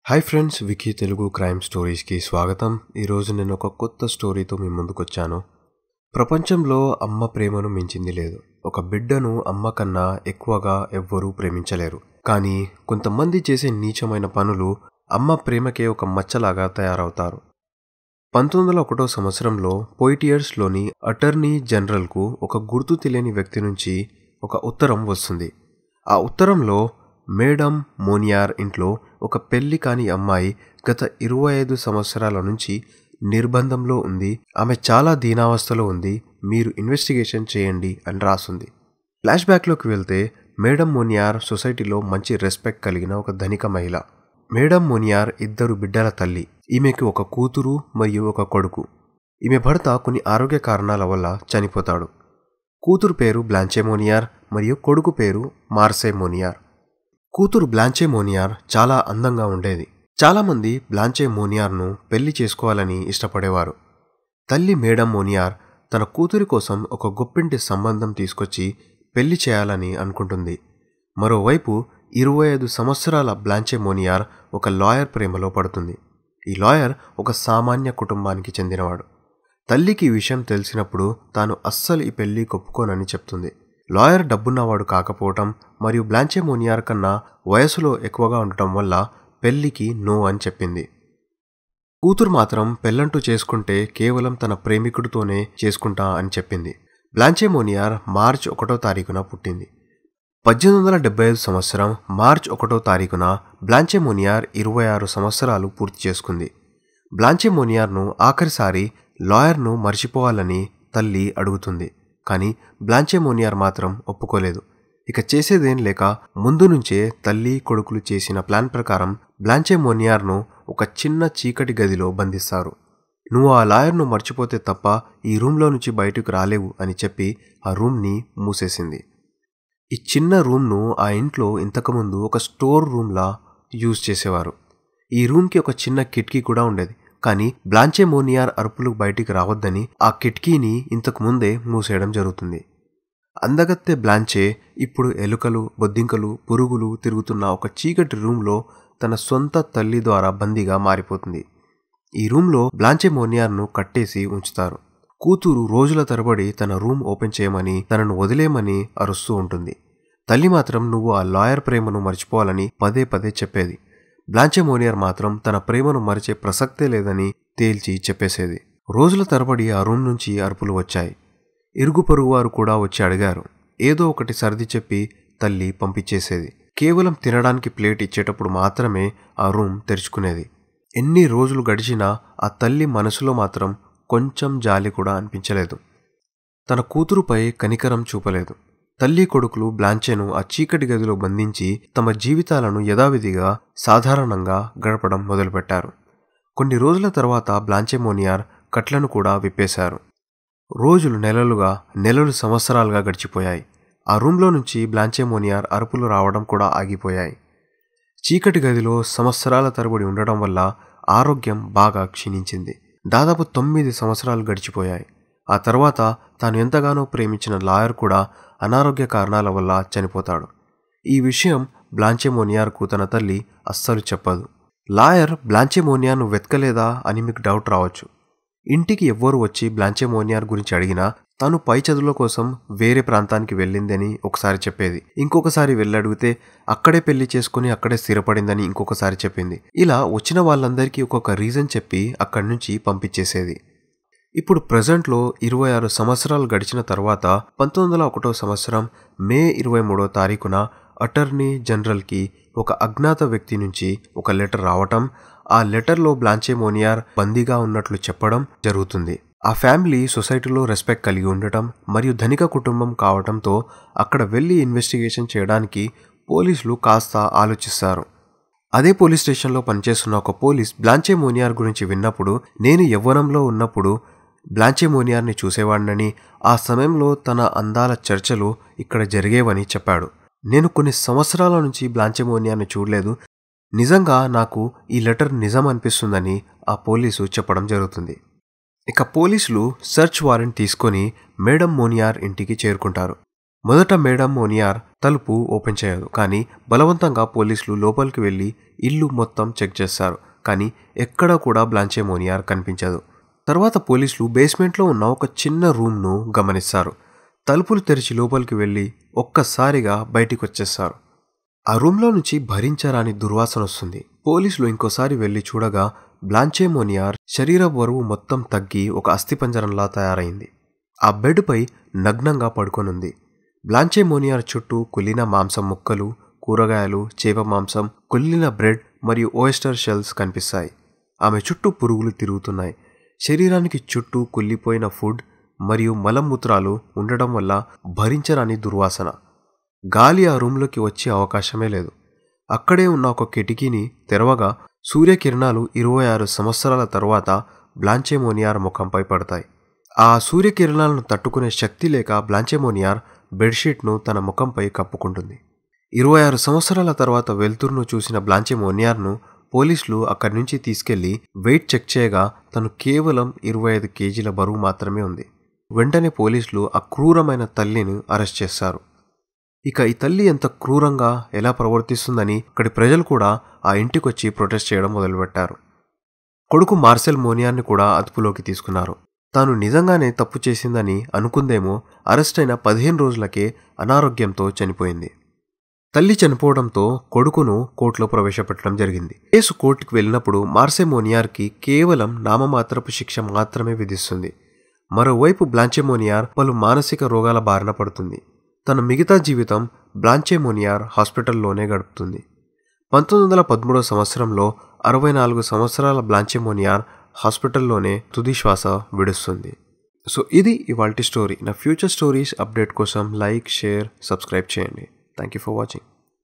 Hi friends, Wiki Telugu crime స్టోరీస్కి స్వాగతం. ఈరోజు నేను ఒక కొత్త స్టోరీతో మీ ముందుకొచ్చాను. ప్రపంచంలో అమ్మ ప్రేమను మించింది లేదు. ఒక బిడ్డను అమ్మ కన్నా ఎక్కువగా ఎవ్వరూ ప్రేమించలేరు. కానీ కొంతమంది చేసే నీచమైన పనులు అమ్మ ప్రేమకే ఒక మచ్చలాగా తయారవుతారు. 1901 సంవత్సరంలో పోయిటియర్స్లోని అటార్నీ జనరల్కు ఒక గుర్తు తెలియని వ్యక్తి నుంచి ఒక ఉత్తరం వస్తుంది. ఆ ఉత్తరంలో మేడం మోనియార్ ఇంట్లో ఒక పెళ్లి కాని అమ్మాయి గత 25 సంవత్సరాల నుంచి నిర్బంధంలో ఉంది. ఆమె చాలా దీనావస్థలో ఉంది. మీరు ఇన్వెస్టిగేషన్ చేయండి అని రాస్తుంది. ఫ్లాష్ బ్యాక్లోకి వెళ్తే మేడం మోనియార్ సొసైటీలో మంచి రెస్పెక్ట్ కలిగిన ఒక ధనిక మహిళ. మేడం మోనియార్ 2 బిడ్డల తల్లి. ఈమెకి ఒక కూతురు మరియు ఒక కొడుకు. ఈమె భర్త కొన్ని ఆరోగ్య కారణాల వల్ల చనిపోతాడు. కూతురు పేరు బ్లాంచే మోనియార్ మరియు కొడుకు పేరు మార్సే మోనియార్. కూతురు బ్లాంచే మోనియార్ చాలా అందంగా ఉండేది. చాలామంది బ్లాంచే మోనియార్ను పెళ్లి చేసుకోవాలని ఇష్టపడేవారు. తల్లి మేడం మోనియార్ తన కూతురి కోసం ఒక గొప్పింటి సంబంధం తీసుకొచ్చి పెళ్లి చేయాలని అనుకుంటుంది. మరోవైపు 25 సంవత్సరాల బ్లాంచే మోనియార్ ఒక లాయర్ ప్రేమలో పడుతుంది. ఈ లాయర్ ఒక సామాన్య కుటుంబానికి చెందినవాడు. తల్లికి ఈ విషయం తెలిసినప్పుడు తాను అస్సలు ఈ పెళ్లి ఒప్పుకోనని చెప్తుంది. లాయర్ డబ్బున్నవాడు కాకపోవటం మరియు బ్లాంచే మోనియార్ కన్నా వయసులో ఎక్కువగా ఉండటం వల్ల పెళ్లికి నో అని చెప్పింది. కూతురు మాత్రం పెళ్లంటూ చేసుకుంటే కేవలం తన ప్రేమికుడితోనే చేసుకుంటా అని చెప్పింది. బ్లాంచే మోనియార్ మార్చి 1వ తారీఖున పుట్టింది. 1875 సంవత్సరం మార్చి 1వ తారీఖున బ్లాంచే మోనియార్ 26 సంవత్సరాలు పూర్తి చేసుకుంది. బ్లాంచే మోనియార్ను ఆఖరిసారి లాయర్ను మర్చిపోవాలని తల్లి అడుగుతుంది. కానీ బ్లాంచే మోనియార్ మాత్రం ఒప్పుకోలేదు. ఇక చేసేదేం లేక ముందు నుంచే తల్లి కొడుకులు చేసిన ప్లాన్ ప్రకారం బ్లాంచే మోనియార్ను ఒక చిన్న చీకటి గదిలో బంధిస్తారు. నువ్వు ఆ లాయర్ను మర్చిపోతే తప్ప ఈ రూమ్లో నుంచి బయటకు రాలేవు అని చెప్పి ఆ రూమ్ని మూసేసింది. ఈ చిన్న రూమ్ను ఆ ఇంట్లో ఇంతకుముందు ఒక స్టోర్ రూమ్లా యూజ్ చేసేవారు. ఈ రూమ్కి ఒక చిన్న కిటికీ కూడా ఉండేది. కానీ బ్లాంచే మోనియార్ అరుపులు బయటికి రావద్దని ఆ కిటికీని ఇంతకు ముందే మూసేయడం జరుగుతుంది. అందగత్తె బ్లాంచే ఇప్పుడు ఎలుకలు, బొద్దింకలు, పురుగులు తిరుగుతున్న ఒక చీకటి రూమ్లో తన సొంత తల్లి ద్వారా బందీగా మారిపోతుంది. ఈ రూమ్లో బ్లాంచే మోనియార్ను కట్టేసి ఉంచుతారు. కూతురు రోజుల తరబడి తన రూమ్ ఓపెన్ చేయమని, తనను వదిలేయమని అరుస్తూ ఉంటుంది. తల్లి మాత్రం నువ్వు ఆ లాయర్ ప్రేమను మర్చిపోవాలని పదే పదే చెప్పేది. బ్లాంచే మోనియార్ మాత్రం తన ప్రేమను మరిచే ప్రసక్తే లేదని తేల్చి చెప్పేసేది. రోజుల తరబడి ఆ రూమ్ నుంచి అరుపులు వచ్చాయి. ఇరుగు పొరుగువారు కూడా వచ్చి అడిగారు. ఏదో ఒకటి సర్ది చెప్పి తల్లి పంపించేసేది. కేవలం తినడానికి ప్లేట్ ఇచ్చేటప్పుడు మాత్రమే ఆ రూమ్ తెరుచుకునేది. ఎన్ని రోజులు గడిచినా ఆ తల్లి మనసులో మాత్రం కొంచెం జాలి కూడా అనిపించలేదు. తన కూతురుపై కనికరం చూపలేదు. తల్లి కొడుకులు బ్లాంచేను ఆ చీకటి గదిలో బంధించి తమ జీవితాలను యథావిధిగా సాధారణంగా గడపడం మొదలుపెట్టారు. కొన్ని రోజుల తర్వాత బ్లాంచే మోనియార్ కట్లను కూడా విప్పేశారు. రోజులు నెలలు సంవత్సరాలుగా గడిచిపోయాయి. ఆ రూమ్లో నుంచి బ్లాంచే మోనియార్ అరుపులు రావడం కూడా ఆగిపోయాయి. చీకటి గదిలో సంవత్సరాల తరబడి ఉండడం వల్ల ఆరోగ్యం బాగా క్షీణించింది. దాదాపు 9 సంవత్సరాలు గడిచిపోయాయి. ఆ తర్వాత తాను ఎంతగానో ప్రేమించిన లాయర్ కూడా అనారోగ్య కారణాల వల్ల చనిపోతాడు. ఈ విషయం బ్లాంచే మోనియార్కు తన తల్లి అస్సలు చెప్పదు. లాయర్ బ్లాంచే మోనియార్ను వెతకలేదా అని మీకు డౌట్ రావచ్చు. ఇంటికి ఎవ్వరు వచ్చి బ్లాంచే మోనియార్ గురించి అడిగినా తాను పై చదువుల కోసం వేరే ప్రాంతానికి వెళ్ళిందని ఒకసారి చెప్పేది. ఇంకొకసారి వెళ్ళడిగితే అక్కడే పెళ్లి చేసుకుని అక్కడే స్థిరపడిందని ఇంకొకసారి చెప్పింది. ఇలా వచ్చిన వాళ్ళందరికీ ఒక్కొక్క రీజన్ చెప్పి అక్కడి నుంచి పంపించేసేది. ఇప్పుడు ప్రజెంట్లో 26 సంవత్సరాలు గడిచిన తర్వాత 1901 సంవత్సరం మే 23వ తారీఖున అటార్నీ జనరల్కి ఒక అజ్ఞాత వ్యక్తి నుంచి ఒక లెటర్ రావటం, ఆ లెటర్లో బ్లాంచే మోనియార్ బందీగా ఉన్నట్లు చెప్పడం జరుగుతుంది. ఆ ఫ్యామిలీ సొసైటీలో రెస్పెక్ట్ కలిగి ఉండటం మరియు ధనిక కుటుంబం కావటంతో అక్కడ వెళ్ళి ఇన్వెస్టిగేషన్ చేయడానికి పోలీసులు కాస్త ఆలోచిస్తారు. అదే పోలీస్ స్టేషన్లో పనిచేస్తున్న ఒక పోలీస్ బ్లాంచే మోనియార్ గురించి విన్నప్పుడు, నేను యవ్వనంలో ఉన్నప్పుడు బ్లాంచే మోనియార్ని చూసేవాడినని, ఆ సమయంలో తన అందాల చర్చలు ఇక్కడ జరిగేవని చెప్పాడు. నేను కొన్ని సంవత్సరాల నుంచి బ్లాంచే మోనియార్ని చూడలేదు. నిజంగా నాకు ఈ లెటర్ నిజం అనిపిస్తుందని ఆ పోలీసు చెప్పడం జరుగుతుంది. ఇక పోలీసులు సెర్చ్ వారెంట్ తీసుకొని మేడం మోనియార్ ఇంటికి చేరుకుంటారు. మొదట మేడం మోనియార్ తలుపు ఓపెన్ చేయదు, కానీ బలవంతంగా పోలీసులు లోపలికి వెళ్లి ఇల్లు మొత్తం చెక్ చేస్తారు. కానీ ఎక్కడా కూడా బ్లాంచే మోనియార్ కనిపించదు. తర్వాత పోలీసులు బేస్మెంట్లో ఉన్న ఒక చిన్న రూమ్ను గమనిస్తారు. తలుపులు తెరిచి లోపలికి వెళ్లి ఒక్కసారిగా బయటికి వచ్చేస్తారు. ఆ రూమ్లో నుంచి భరించరాని దుర్వాసన వస్తుంది. పోలీసులు ఇంకోసారి వెళ్లి చూడగా బ్లాంచే మోనియార్ శరీర బరువు మొత్తం తగ్గి ఒక అస్థిపంజరంలా తయారైంది. ఆ బెడ్పై నగ్నంగా పడుకొనుంది. బ్లాంచే మోనియార్ చుట్టూ కుళ్ళిన మాంసం ముక్కలు, కూరగాయలు, చేప మాంసం, కుళ్ళిన బ్రెడ్ మరియు ఓయస్టర్ షెల్స్ కనిపిస్తాయి. ఆమె చుట్టూ పురుగులు తిరుగుతున్నాయి. శరీరానికి చుట్టూ కుళ్ళిపోయిన ఫుడ్ మరియు మలమూత్రాలు ఉండడం వల్ల భరించరాని దుర్వాసన. గాలి ఆ రూమ్లోకి వచ్చే అవకాశమే లేదు. అక్కడే ఉన్న ఒక కిటికీని తెరవగా సూర్యకిరణాలు 26 సంవత్సరాల తరువాత బ్లాంచే మోనియార్ ముఖంపై పడతాయి. ఆ సూర్యకిరణాలను తట్టుకునే శక్తి లేక బ్లాంచే మోనియార్ బెడ్షీట్ను తన ముఖంపై కప్పుకుంటుంది. 26 సంవత్సరాల తర్వాత వెలుతురును చూసిన బ్లాంచే మోనియార్ను పోలీసులు అక్కడి నుంచి తీసుకెళ్లి వెయిట్ చెక్ చేయగా తను కేవలం 25 కేజీల బరువు మాత్రమే ఉంది. వెంటనే పోలీసులు ఆ క్రూరమైన తల్లిని అరెస్ట్ చేస్తారు. ఇక ఈ తల్లి ఎంత క్రూరంగా ఎలా ప్రవర్తిస్తుందని అక్కడి ప్రజలు కూడా ఆ ఇంటికొచ్చి ప్రొటెస్ట్ చేయడం మొదలుపెట్టారు. కొడుకు మార్సెల్ మోనియార్ని కూడా అదుపులోకి తీసుకున్నారు. తాను నిజంగానే తప్పు చేసిందని అనుకుందేమో అరెస్ట్ అయిన 15 రోజులకే అనారోగ్యంతో చనిపోయింది. తల్లి చనిపోవడంతో కొడుకును కోర్టులో ప్రవేశపెట్టడం జరిగింది. కేసు కోర్టుకు వెళ్ళినప్పుడు మార్సెల్ మోనియార్కి కేవలం నామమాత్రపు శిక్ష మాత్రమే విధిస్తుంది. మరోవైపు బ్లాంచే మోనియార్ పలు మానసిక రోగాల బారిన పడుతుంది. తన మిగతా జీవితం బ్లాంచే మోనియార్ హాస్పిటల్లోనే గడుపుతుంది. 1913 సంవత్సరంలో 64 సంవత్సరాల బ్లాంచే మోనియార్ హాస్పిటల్లోనే తుది శ్వాస విడుస్తుంది. సో ఇది ఇవాల్టి స్టోరీ. నా ఫ్యూచర్ స్టోరీస్ అప్డేట్ కోసం లైక్, షేర్, సబ్స్క్రైబ్ చేయండి. Thank you for watching.